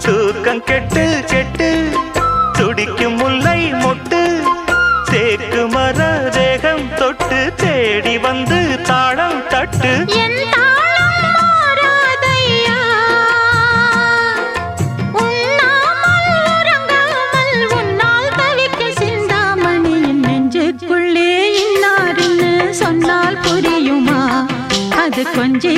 தூக்கம் கெட்டு கெட்டு துடிக்கும் முல்லை மொட்டு தேக்கு மர தேகம் தொட்டு தேடி வந்து தாளம் தட்டு சொன்னால் புரியுமா அது கொஞ்சி